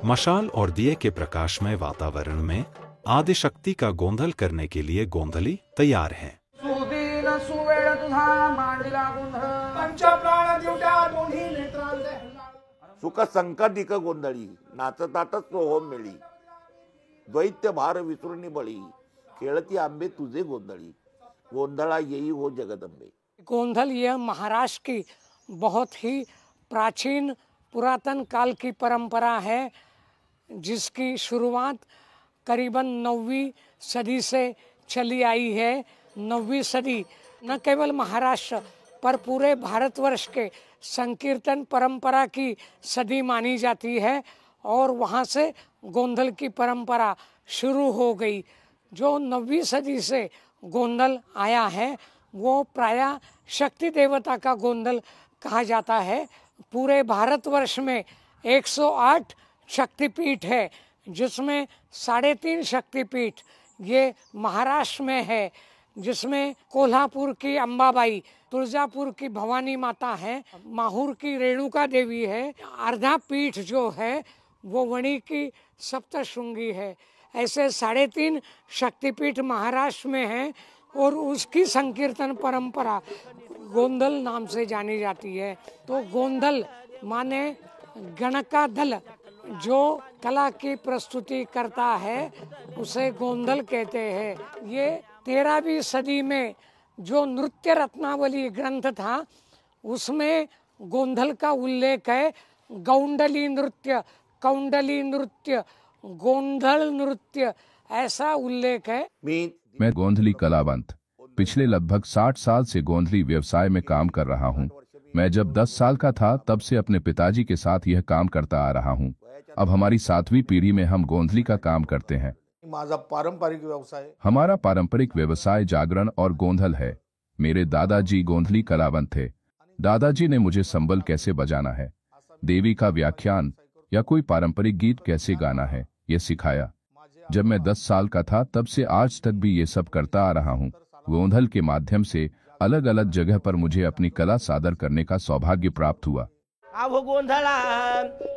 मशाल और दिए के प्रकाशमय वातावरण में आदिशक्ति का गोंधल करने के लिए गोंधली तैयार हैं। सुख संकटिक गोंधळी नाचतातच सोहम मिळी द्वैत्य भार विसरुनी बळी खेळती आंबे तुझे गोंधळी गोंधळा येई हो जगदंबे। गोंधल यह महाराष्ट्र की बहुत ही प्राचीन पुरातन काल की परंपरा है, जिसकी शुरुआत करीबन 9वीं सदी से चली आई है। 9वीं सदी न केवल महाराष्ट्र पर पूरे भारतवर्ष के संकीर्तन परंपरा की सदी मानी जाती है और वहाँ से गोंधल की परंपरा शुरू हो गई। जो 9वीं सदी से गोंधल आया है वो प्रायः शक्ति देवता का गोंधल कहा जाता है। पूरे भारतवर्ष में 108 शक्तिपीठ है, जिसमें 3.5 शक्तिपीठ ये महाराष्ट्र में है, जिसमें कोल्हापुर की अंबाबाई, तुळजापुर की भवानी माता है, माहूर की रेणुका देवी है, अर्धा पीठ जो है वो वणी की सप्तशृंगी है। ऐसे 3.5 शक्तिपीठ महाराष्ट्र में है और उसकी संकीर्तन परंपरा गोंधल नाम से जानी जाती है। तो गोंधल माने गण का दल जो कला की प्रस्तुति करता है उसे गोंधल कहते हैं। ये 13वीं सदी में जो नृत्य रत्नावली ग्रंथ था उसमें गोंधल का उल्लेख है। गौंडली नृत्य, कौंडली नृत्य, गोंधल नृत्य ऐसा उल्लेख है। मैं गोंधली कलावंत पिछले लगभग 60 साल से गोंधली व्यवसाय में काम कर रहा हूं। मैं जब 10 साल का था तब से अपने पिताजी के साथ यह काम करता आ रहा हूं। अब हमारी 7वीं पीढ़ी में हम गोंधली का काम करते हैं। हमारा पारंपरिक व्यवसाय जागरण और गोंधल है। मेरे दादाजी गोंधली कलावंत थे। दादाजी ने मुझे संबल कैसे बजाना है, देवी का व्याख्यान या कोई पारंपरिक गीत कैसे गाना है ये सिखाया। जब मैं 10 साल का था तब से आज तक भी ये सब करता आ रहा हूँ। गोंधल के माध्यम से अलग अलग जगह पर मुझे अपनी कला सादर करने का सौभाग्य प्राप्त हुआ। अब गोंधला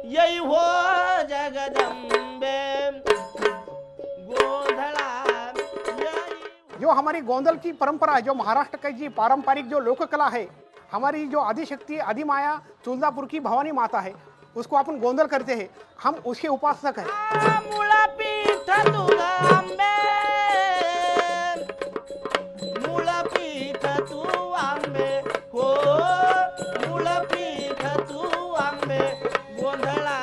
यही हो जगदंबे, गोंधला जो हमारी गोंधल की परंपरा है, जो महाराष्ट्र की जी पारंपरिक जो लोक कला है, हमारी जो आदिशक्ति आदिमाया तुळजापुर की भवानी माता है, उसको अपन गोंधल करते हैं। हम उसके उपासक हैं। मूला पीठ तू आंबे, मूला पीठ तू आंबे हो, मूला पीठ तू आंबे, गोंधळा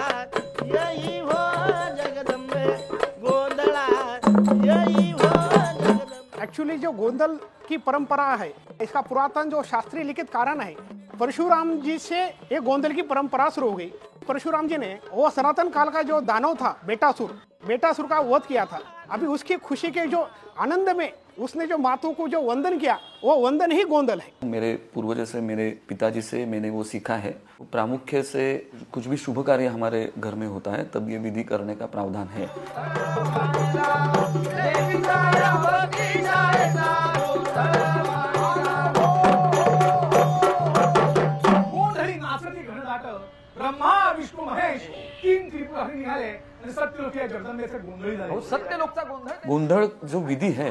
यही हो जगदंबे, गोंधळा यही हो जगदंबे। एक्चुअली जो गोंधल की परंपरा है इसका पुरातन जो शास्त्रीय लिखित कारण है, परशुराम जी से ये गोंधल की परंपरा शुरू हो गई। परशुराम जी ने वो सनातन काल का जो दानव था बेटासुर का वध किया था। अभी उसकी खुशी के जो आनंद में उसने जो मातों को जो वंदन किया वो वंदन ही गोंधल है। मेरे पूर्वजों से, मेरे पिताजी से मैंने वो सीखा है। प्रामुख्य से कुछ भी शुभ कार्य हमारे घर में होता है तब ये विधि करने का प्रावधान है। ब्रह्मा विष्णु महेश 3 त्रिपुरारी निघाले आणि सत्यलोकी जगदंबेचे गोंधळी झाले। सत्यलोकचा गोंधळ, गोंधळ जो विधि है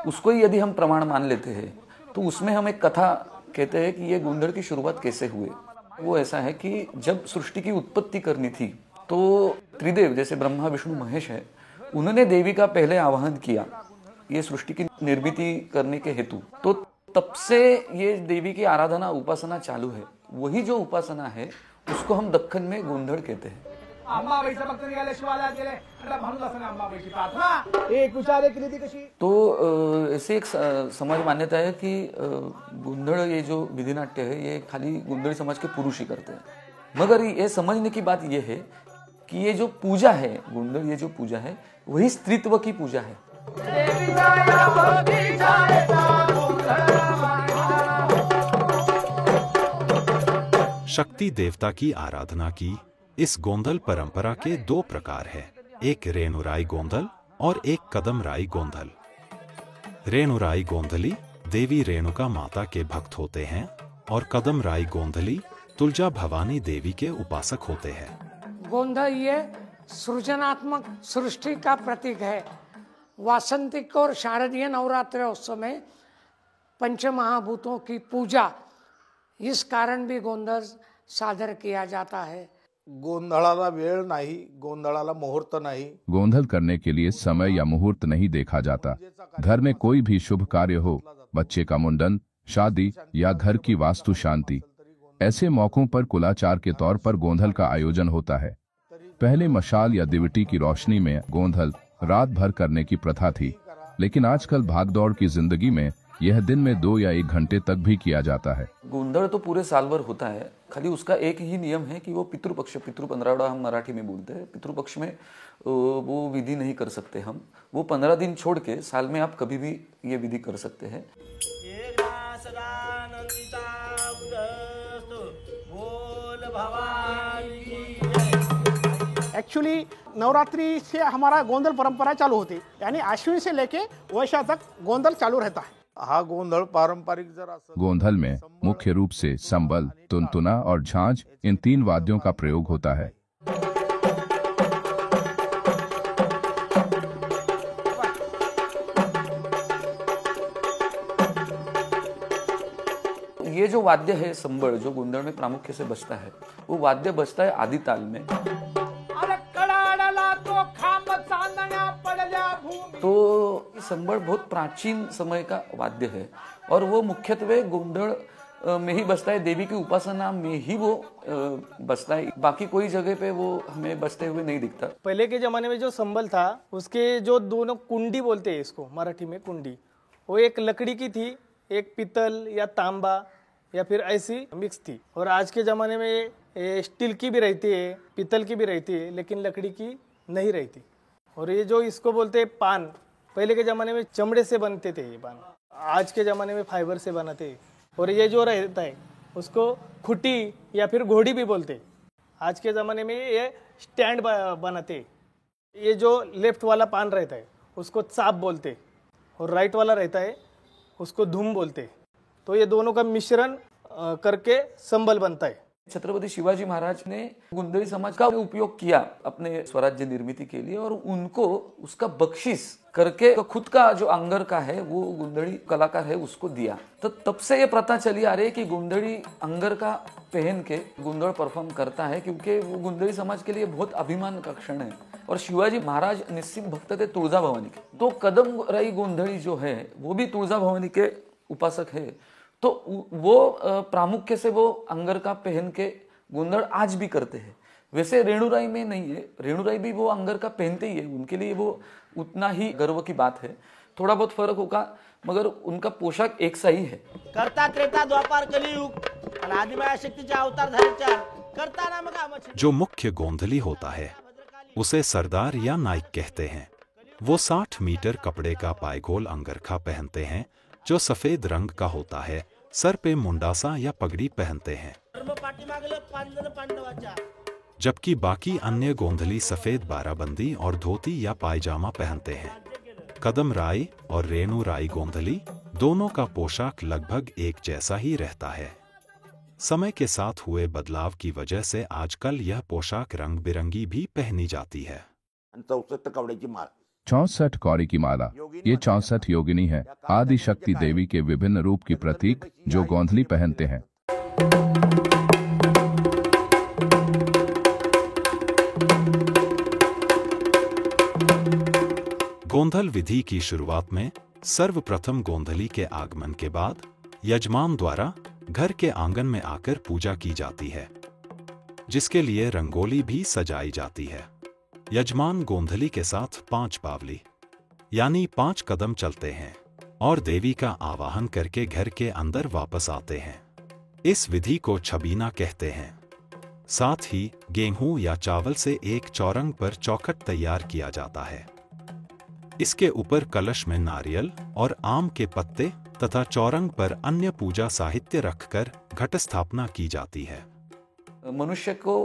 उसको यदि हम प्रमाण मान लेते हैं तो उसमें हम एक कथा कहते हैं कि ये गोंधळ की शुरुआत कैसे हुए। वो ऐसा है कि जब सृष्टि की उत्पत्ति करनी थी तो त्रिदेव जैसे ब्रह्मा विष्णु महेश है, उन्होंने देवी का पहले आवाहन किया ये सृष्टि की निर्मिति करने के हेतु। तो तब से ये देवी की आराधना उपासना चालू है। वही जो उपासना है उसको हम दक्खन में गोंधळ कहते हैं। अंबाबाईचा भक्त निघाले, शिवालयात गेले, भानुदासाने अंबाबाईची प्रार्थना एक विचार एक रीति कशी। तो ऐसे एक समाज मान्यता है कि गोंधळ ये जो विधि नाट्य है ये खाली गोंधळी समाज के पुरुष ही करते हैं। मगर ये समझने की बात ये है कि ये जो पूजा है, गोंधळ ये जो पूजा है वही स्त्रीत्व की पूजा है। शक्ति देवता की आराधना की इस गोंधल परंपरा के 2 प्रकार है, एक रेणुराई गोंधल और एक कदमराई गोंधल। रेणुराई गोंधली देवी रेणुका माता के भक्त होते हैं और कदमराई गोंधली तुलजा भवानी देवी के उपासक होते हैं। गोंधल ये सृजनात्मक सृष्टि का प्रतीक है। वासंतिक और शारदीय नवरात्र उत्सव में पंचमहाभूतों की पूजा इस कारण भी गोंधळ सादर किया जाता है। गोंधळाला वेळ नाही, गोंधळाला मुहूर्त नाही। गोंधल करने के लिए समय या मुहूर्त नहीं देखा जाता। घर में कोई भी शुभ कार्य हो, बच्चे का मुंडन, शादी या घर की वास्तु शांति, ऐसे मौकों पर कुलाचार के तौर पर गोंधल का आयोजन होता है। पहले मशाल या दिवटी की रोशनी में गोंधल रात भर करने की प्रथा थी, लेकिन आजकल भागदौड़ की जिंदगी में यह दिन में 2 या 1 घंटे तक भी किया जाता है। गोंधळ तो पूरे साल भर होता है, खाली उसका एक ही नियम है कि वो पितृपक्ष, पितृ पंधरवडा हम मराठी में बोलते हैं, पितृपक्ष में वो विधि नहीं कर सकते हम। वो 15 दिन छोड़ के साल में आप कभी भी ये विधि कर सकते हैं। एक्चुअली नवरात्रि से हमारा गोंधल परंपरा चालू होती है, यानी आश्विन से लेके वैशाख तक गोंधल चालू रहता है। हा गोंधळ पारंपरिक जर असं गोंधल में मुख्य रूप से संबल, तुनतुना और झांझ, इन 3 वाद्यों का प्रयोग होता है। ये जो वाद्य है संबळ, जो गोंधळ में प्रामुख्य से बजता है, वो वाद्य बजता है आदि ताल में। तो संबळ बहुत प्राचीन समय का वाद्य है और वो मुख्यत्वे गोंधळ में ही बजता है, देवी की उपासना में ही वो बजता है। बाकी कोई जगह पे वो हमें बजते हुए नहीं दिखता। पहले के जमाने में जो संबल था, उसके जो दोनों कुंडी बोलते हैं इसको मराठी में, कुंडी, वो एक लकड़ी की थी, एक पीतल या तांबा या फिर ऐसी मिक्स थी। और आज के ज़माने में स्टील की भी रहती है, पीतल की भी रहती है, लेकिन लकड़ी की नहीं रहती। और ये जो इसको बोलते हैं पान, पहले के ज़माने में चमड़े से बनते थे ये पान, आज के ज़माने में फाइबर से बनाते हैं। और ये जो रहता है उसको खुटी या फिर घोड़ी भी बोलते हैं। आज के ज़माने में ये स्टैंड बनाते हैं। ये जो लेफ्ट वाला पान रहता है उसको चाप बोलते, और राइट वाला रहता है उसको धूम बोलते। तो ये दोनों का मिश्रण करके संबल बनता है। छत्रपति शिवाजी महाराज ने गोंधळी समाज का उपयोग किया अपने स्वराज्य निर्मिती के लिए, और उनको उसका बख्शिश करके खुद का जो अंगर का है वो गोंधळी कलाकार है उसको दिया। तो तब से ये प्रथा चली आ रही है कि गोंधळी अंगर का पहन के गोंधळ परफॉर्म करता है, क्योंकि वो गोंधळी समाज के लिए बहुत अभिमान का क्षण है। और शिवाजी महाराज निश्चित भक्त थे तुळजा भवानी के, तो कदमराई गोंधळी जो है वो भी तुळजा भवानी के उपासक है। तो वो प्रामुख्य से वो अंगर का पहन के गोंधळ आज भी करते हैं। वैसे रेणुराई में नहीं है, रेणुराई भी वो अंगर का पहनते ही है, उनके लिए वो उतना ही गर्व की बात है। थोड़ा बहुत फर्क होगा मगर उनका पोशाक एक सा ही है। करता त्रेता द्वापार कलियुग आणि आदिमाया शक्तीचे अवतार झाले 4, करता नाम का जो मुख्य गोंधली होता है उसे सरदार या नाइक कहते हैं। वो 60 मीटर कपड़े का पायगोल अंगरखा पहनते हैं जो सफेद रंग का होता है। सर पे मुंडासा या पगड़ी पहनते हैं, जबकि बाकी अन्य गोंधली सफेद बाराबंदी और धोती या पायजामा पहनते हैं। कदम राई और रेणु राई गोंधली दोनों का पोशाक लगभग एक जैसा ही रहता है। समय के साथ हुए बदलाव की वजह से आजकल यह पोशाक रंग बिरंगी भी पहनी जाती है। 64 कौड़ी की माला, ये 64 योगिनी है, आदि शक्ति देवी के विभिन्न रूप की प्रतीक जो गोंधली पहनते हैं। गोंधल विधि की शुरुआत में सर्वप्रथम गोंधली के आगमन के बाद यजमान द्वारा घर के आंगन में आकर पूजा की जाती है, जिसके लिए रंगोली भी सजाई जाती है। यजमान गोंधली के साथ 5 पावली यानी 5 कदम चलते हैं और देवी का आवाहन करके घर के अंदर वापस आते हैं। इस विधि को छबीना कहते हैं। साथ ही गेहूं या चावल से एक चौरंग पर चौखट तैयार किया जाता है। इसके ऊपर कलश में नारियल और आम के पत्ते तथा चौरंग पर अन्य पूजा साहित्य रखकर घट स्थापना की जाती है। मनुष्य को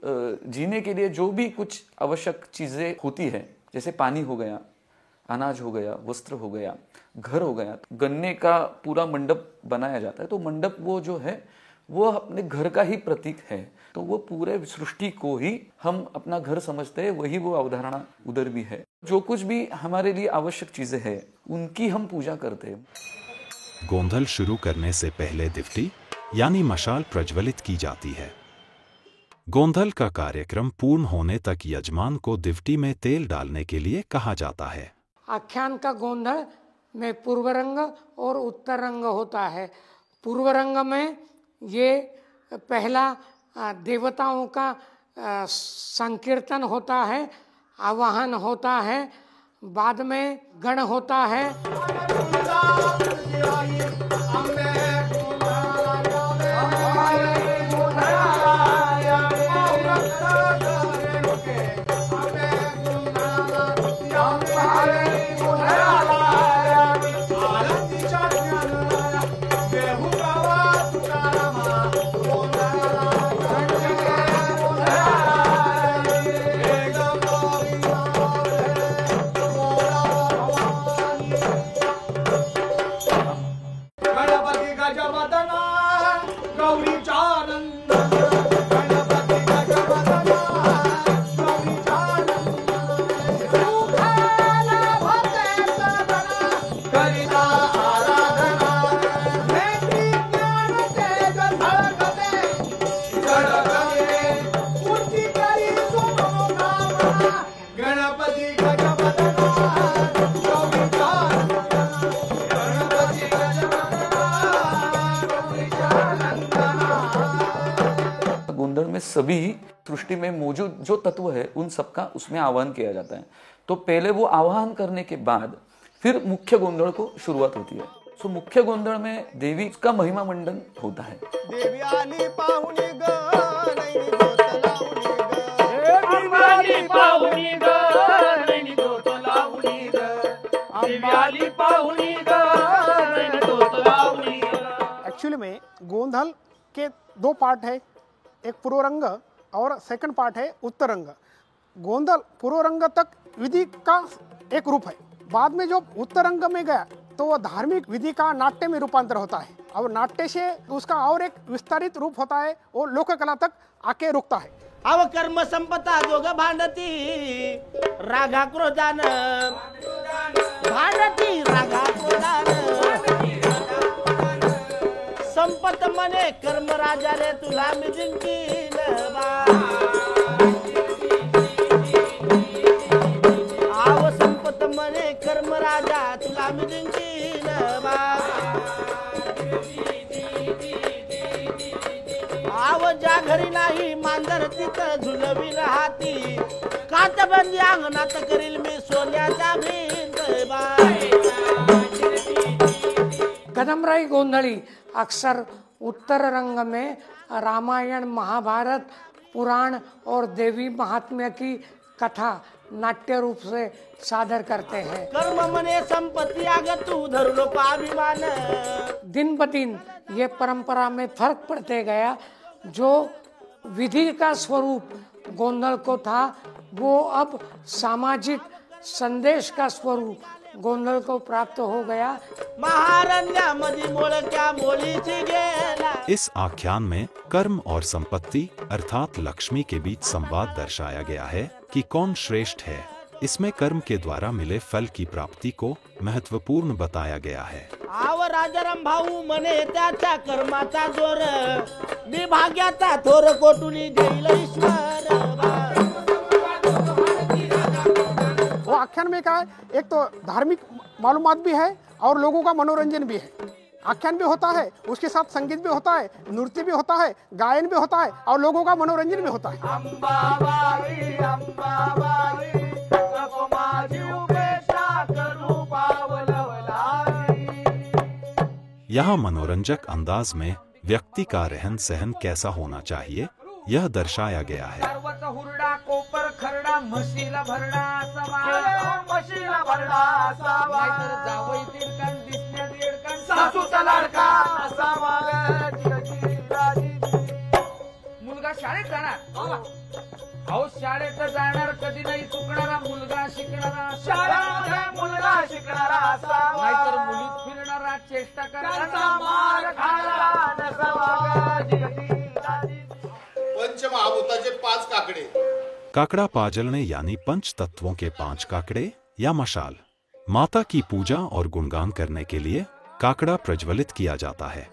जीने के लिए जो भी कुछ आवश्यक चीजें होती है, जैसे पानी हो गया, अनाज हो गया, वस्त्र हो गया, घर हो गया, गन्ने का पूरा मंडप बनाया जाता है। तो मंडप वो जो है वो अपने घर का ही प्रतीक है, तो वो पूरे सृष्टि को ही हम अपना घर समझते हैं, वही वो अवधारणा उधर भी है। जो कुछ भी हमारे लिए आवश्यक चीजें हैं उनकी हम पूजा करते हैं। गोंधल शुरू करने से पहले दिवटी यानी मशाल प्रज्वलित की जाती है। गोंधल का कार्यक्रम पूर्ण होने तक यजमान को दिवटी में तेल डालने के लिए कहा जाता है। आख्यान का गोंधल में पूर्व रंग और उत्तर रंग होता है। पूर्व रंग में ये पहला देवताओं का संकीर्तन होता है, आवाहन होता है, बाद में गण होता है। सभी सृष्टि में मौजूद जो तत्व है उन सबका उसमें आह्वान किया जाता है। तो पहले वो आह्वान करने के बाद फिर मुख्य गोंधल को शुरुआत होती है। तो मुख्य गोंधल में देवी का महिमा मंडन होता है। देवी आली पाहुणी ग, नैनी दोत लावणी ग, एक्चुअली में गोंधल के दो पार्ट है, एक पूर्व रंग और सेकंड पार्ट है उत्तर रंग। गोंधल पूर्व रंग तक विधि का एक रूप है, बाद में जो उत्तर रंग में गया तो वह धार्मिक विधि का नाट्य में रूपांतर होता है, और नाट्य से उसका और एक विस्तारित रूप होता है, वो लोक कला तक आके रुकता है। अव कर्म संपता दोग भांडती रागा क्रोधान, भांडती रागा क्रोधान, संपत मने कर्म राजा रे तुला मी जिंकीन बा, आव संपत मने कर्म राजा तुला मी जिंकीन बा, आव ज्या घरी नाही मांजर तिथं झुलवी राहती, कातबंदी अंगणात करील मी सोन्याचा भिंत बा। कदमराई गोंधली अक्सर उत्तर रंग में रामायण, महाभारत, पुराण और देवी महात्म्य की कथा नाट्य रूप से सादर करते हैं। कर्म मने संपत्ति आगत तू धर लो अभिमान। दिन ब दिन ये परंपरा में फर्क पड़ते गया। जो विधि का स्वरूप गोंधल को था वो अब सामाजिक संदेश का स्वरूप गोंधल को प्राप्त हो गया। इस आख्यान में कर्म और संपत्ति अर्थात लक्ष्मी के बीच संवाद दर्शाया गया है कि कौन श्रेष्ठ है। इसमें कर्म के द्वारा मिले फल की प्राप्ति को महत्वपूर्ण बताया गया है। आव राजाराम भाऊ मने त्याचा कर्माचा जोर, विभाग्याचा थोर कोटुनी देईल ईश्वर। वो आख्यान में क्या है, एक तो धार्मिक मालूमात भी है और लोगों का मनोरंजन भी है। आख्यान भी होता है, उसके साथ संगीत भी होता है, नृत्य भी होता है, गायन भी होता है और लोगों का मनोरंजन भी होता है। यहाँ मनोरंजक अंदाज में व्यक्ति का रहन सहन कैसा होना चाहिए यह दर्शाया गया है। हुरडा कोपर खरडा म्हशीला भरडा असावा, म्हशीला भरडा असावा, नाहीतर जावई तिडकन दिसण्या दिडकन सासूचा लाडका असावा। मुलगा शाळेत जाणार अहो शाळेत जाणार कधी नाही चुकणारा मुलगा शिकणारा शाळेमध्ये मुलगा शिकणारा असावा नाहीतर मुलीत फिरणारा चेष्टा करणारा मार खाणारा नसावा जगती पंचमहाभूताचे 5 काकडे काकड़ा पाजलने यानी पंच तत्वों के 5 काकड़े या मशाल। माता की पूजा और गुणगान करने के लिए काकड़ा प्रज्वलित किया जाता है।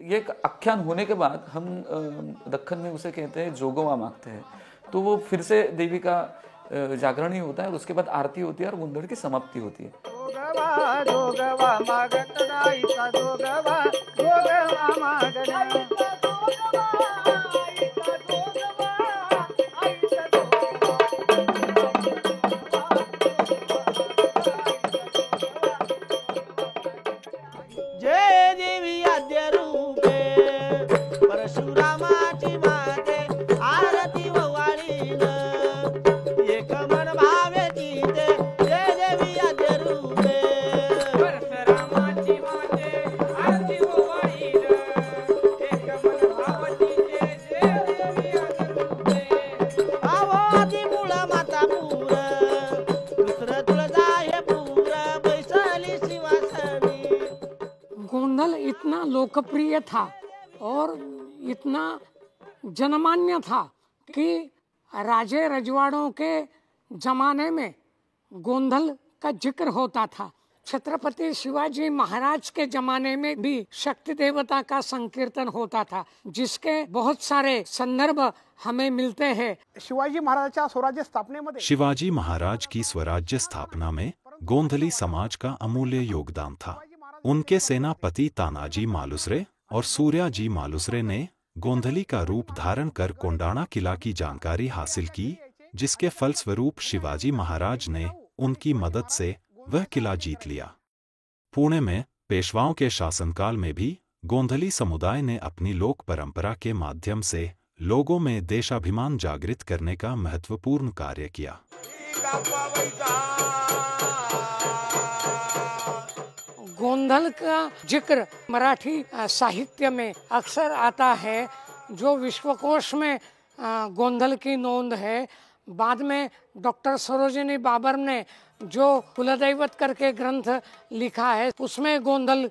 ये एक आख्यान होने के बाद हम दक्कन में उसे कहते हैं जोगवा मांगते हैं, तो वो फिर से देवी का जागरण ही होता है और उसके बाद आरती होती है और गोंधड़ की समाप्ति होती है। जय देवी आद्य रूपे परशुरामाची माते आरती ववाळीन एक मन भावे चिते जय देवी आद्य रूपे परशुरामाची माते आरती ववाळीन एक मन भावे चिते जय देवी आद्य रूपे आवाती मूळ माता पूर दुसरं तुळजा हे पूर बैसली शिवासनी। गोंधल इतना लोकप्रिय था और इतना जनमान्य था कि राजे रजवाड़ों के जमाने में गोंधल का जिक्र होता था। छत्रपति शिवाजी महाराज के जमाने में भी शक्ति देवता का संकीर्तन होता था, जिसके बहुत सारे संदर्भ हमें मिलते हैं। शिवाजी महाराजांच्या स्वराज्य स्थापनेमध्ये शिवाजी महाराज की स्वराज्य स्थापना में गोंधली समाज का अमूल्य योगदान था। उनके सेनापति तानाजी मालुसरे और सूर्याजी मालुसरे ने गोंधली का रूप धारण कर कोंडाणा किला की जानकारी हासिल की, जिसके फलस्वरूप शिवाजी महाराज ने उनकी मदद से वह किला जीत लिया। पुणे में पेशवाओं के शासनकाल में भी गोंधली समुदाय ने अपनी लोक परंपरा के माध्यम से लोगों में देशाभिमान जागृत करने का महत्वपूर्ण कार्य किया। गोंधल का जिक्र मराठी साहित्य में अक्सर आता है। जो विश्वकोश में गोंधल की नोंद है, बाद में डॉक्टर सरोजिनी बाबर ने जो कुलदैवत करके ग्रंथ लिखा है उसमें गोंधल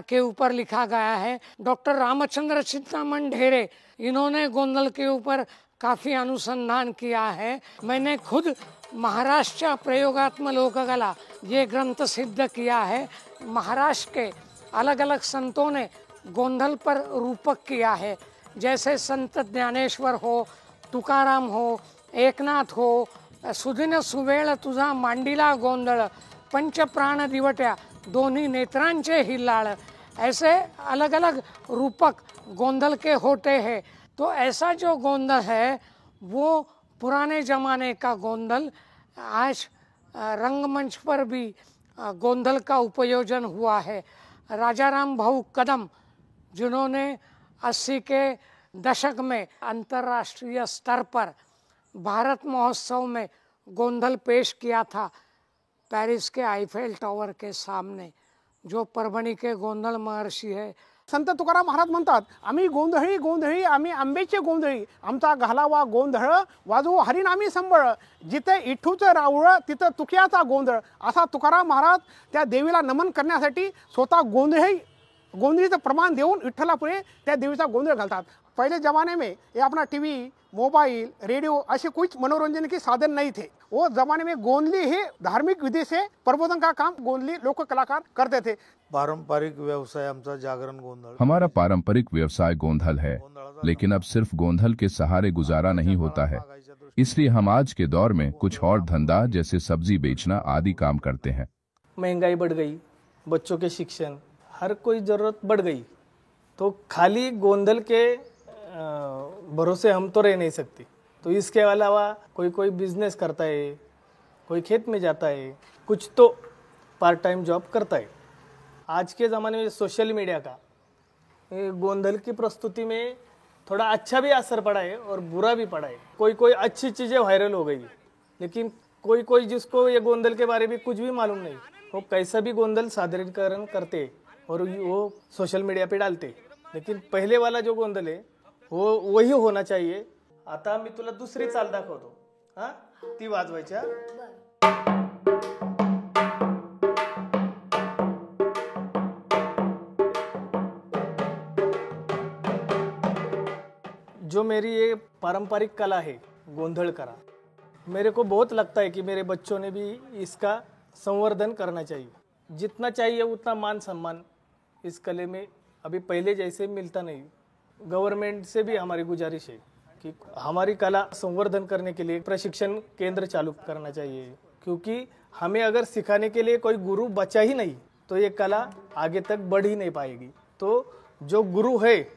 के ऊपर लिखा गया है। डॉक्टर रामचंद्र चिंतामण ढेरे इन्होंने गोंधल के ऊपर काफ़ी अनुसंधान किया है। मैंने खुद महाराष्ट्र प्रयोगात्मक लोककला ये ग्रंथ सिद्ध किया है। महाराष्ट्र के अलग अलग संतों ने गोंधल पर रूपक किया है, जैसे संत ज्ञानेश्वर हो, तुकाराम हो, एकनाथ हो, सुदिन सुवेळ तुझा मांडीला गोंधळ, पंचप्राण दिवट्या दोन्ही नेत्रांचे हिल्लाळ, ऐसे अलग अलग रूपक गोंधल के होते हैं। तो ऐसा जो गोंधल है वो पुराने ज़माने का गोंधल, आज रंगमंच पर भी गोंधल का उपयोजन हुआ है। राजाराम भाऊ कदम जिन्होंने 80 के दशक में अंतर्राष्ट्रीय स्तर पर भारत महोत्सव में गोंधल पेश किया था, पेरिस के आईफेल टावर के सामने, जो परभणी के गोंधल महर्षी है। संत तुकाराम महाराज म्हणतात, आम्ही गोंधळी गोंधळी आम्ही आंबेचे गोंधळी, आमचा घालावा गोंधळ वाजवू हरिनामी संबळ, जिथे इठूचं रावळ तिथं तुक्याचा गोंधळ, असा तुकाराम महाराज त्या देवीला नमन करण्यासाठी स्वतः गोंधळीचं प्रमाण देऊन विठ्ठलापुढे त्या देवीचा गोंधळ घालतात। पहले ज़माने में ये अपना टीवी, मोबाइल, रेडियो ऐसे कुछ मनोरंजन के साधन नहीं थे। वो ज़माने में गोंधली ही धार्मिक विधि से प्रबोधन का काम गोंधली लोक कलाकार करते थे। पारंपरिक व्यवसाय आमचा जागरण गोंधळ। हमारा पारंपरिक व्यवसाय गोंधल है, लेकिन अब सिर्फ गोंधल के सहारे गुजारा नहीं होता है, इसलिए हम आज के दौर में कुछ और धंधा जैसे सब्जी बेचना आदि काम करते हैं। महंगाई बढ़ गई, बच्चों के शिक्षण, हर कोई ज़रूरत बढ़ गई, तो खाली गोंधल के भरोसे हम तो रह नहीं सकते। तो इसके अलावा कोई बिजनेस करता है, कोई खेत में जाता है, कुछ तो पार्ट टाइम जॉब करता है। आज के ज़माने में सोशल मीडिया का ये गोंधल की प्रस्तुति में थोड़ा अच्छा भी असर पड़ा है और बुरा भी पड़ा है। कोई कोई अच्छी चीज़ें वायरल हो गई, लेकिन कोई कोई जिसको ये गोंधल के बारे में कुछ भी मालूम नहीं, वो कैसा भी गोंधल सादरीकरण करते और वो सोशल मीडिया पे डालते। लेकिन पहले वाला जो गोंधल है वो वही होना चाहिए। आता मी तुला दुसरी चाल दाखवतो, हा ती वाजवायच्या। जो मेरी ये पारंपरिक कला है गोंधल करा, मेरे को बहुत लगता है कि मेरे बच्चों ने भी इसका संवर्धन करना चाहिए। जितना चाहिए उतना मान सम्मान इस कले में अभी पहले जैसे मिलता नहीं। गवर्नमेंट से भी हमारी गुजारिश है कि हमारी कला संवर्धन करने के लिए प्रशिक्षण केंद्र चालू करना चाहिए, क्योंकि हमें अगर सिखाने के लिए कोई गुरु बचा ही नहीं तो ये कला आगे तक बढ़ ही नहीं पाएगी। तो जो गुरु है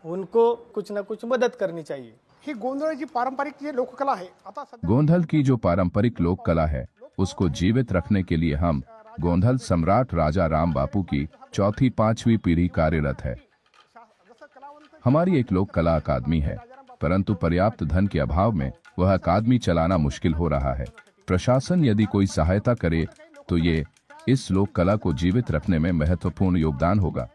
उनको कुछ ना कुछ मदद करनी चाहिए। ही गोंधळाची पारंपरिक जी लोककला है, आता सध्या गोंधल की जो पारंपरिक लोक कला है उसको जीवित रखने के लिए हम गोंधल सम्राट राजा राम बापू की चौथी पांचवी पीढ़ी कार्यरत है। हमारी एक लोक कला अकादमी है, परंतु पर्याप्त धन के अभाव में वह अकादमी चलाना मुश्किल हो रहा है। प्रशासन यदि कोई सहायता करे तो ये इस लोक कला को जीवित रखने में महत्वपूर्ण योगदान होगा।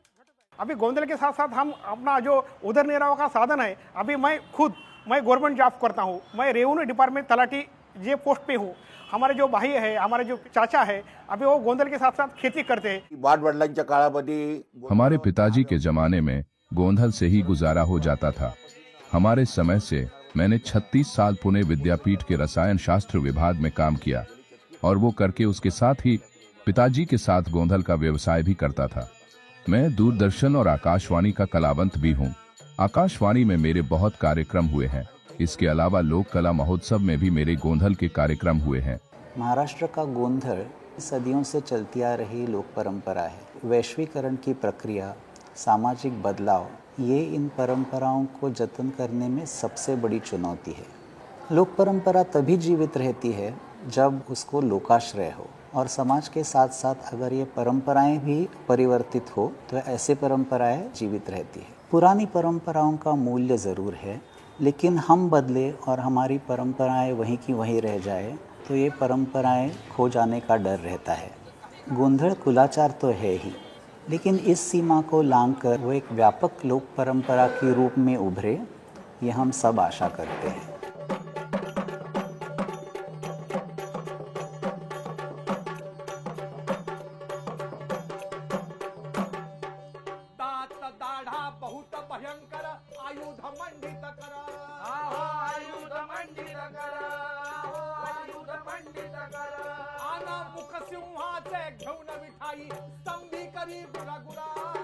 अभी गोंधल के साथ साथ हम अपना जो उदरनिर्वाह का साधन है, अभी मैं गवर्नमेंट जॉब करता हूँ, मैं रेवेन्यू डिपार्टमेंट तलाटी जे पोस्ट पे हूँ। हमारे जो भाई है, हमारे जो चाचा है, अभी वो गोंधल के साथ साथ खेती करते हैं। वाडवडिलांच्या काळामध्ये हमारे पिताजी के जमाने में गोंधल से ही गुजारा हो जाता था। हमारे समय से मैंने 36 साल पुणे विद्यापीठ के रसायन शास्त्र विभाग में काम किया और वो करके उसके साथ ही पिताजी के साथ गोंधल का व्यवसाय भी करता था। मैं दूरदर्शन और आकाशवाणी का कलावंत भी हूँ। आकाशवाणी में मेरे बहुत कार्यक्रम हुए हैं। इसके अलावा लोक कला महोत्सव में भी मेरे गोंधल के कार्यक्रम हुए हैं। महाराष्ट्र का गोंधल सदियों से चलती आ रही लोक परंपरा है। वैश्वीकरण की प्रक्रिया, सामाजिक बदलाव, ये इन परंपराओं को जतन करने में सबसे बड़ी चुनौती है। लोक परंपरा तभी जीवित रहती है जब उसको लोकाश्रय हो, और समाज के साथ साथ अगर ये परंपराएं भी परिवर्तित हो तो ऐसे परंपराएं जीवित रहती है। पुरानी परंपराओं का मूल्य ज़रूर है, लेकिन हम बदले और हमारी परंपराएं वहीं की वहीं रह जाए तो ये परंपराएं खो जाने का डर रहता है। गोंधल कुलाचार तो है ही, लेकिन इस सीमा को लांघकर वो एक व्यापक लोक परंपरा के रूप में उभरे, ये हम सब आशा करते हैं। बहुत भयंकर आयुध मंडित करा, आयुध मंडित करा, आयुध मंडित करा, आना मुख सिंहाचे घेऊन विठाई स्तंभी करी गुरा गुरा।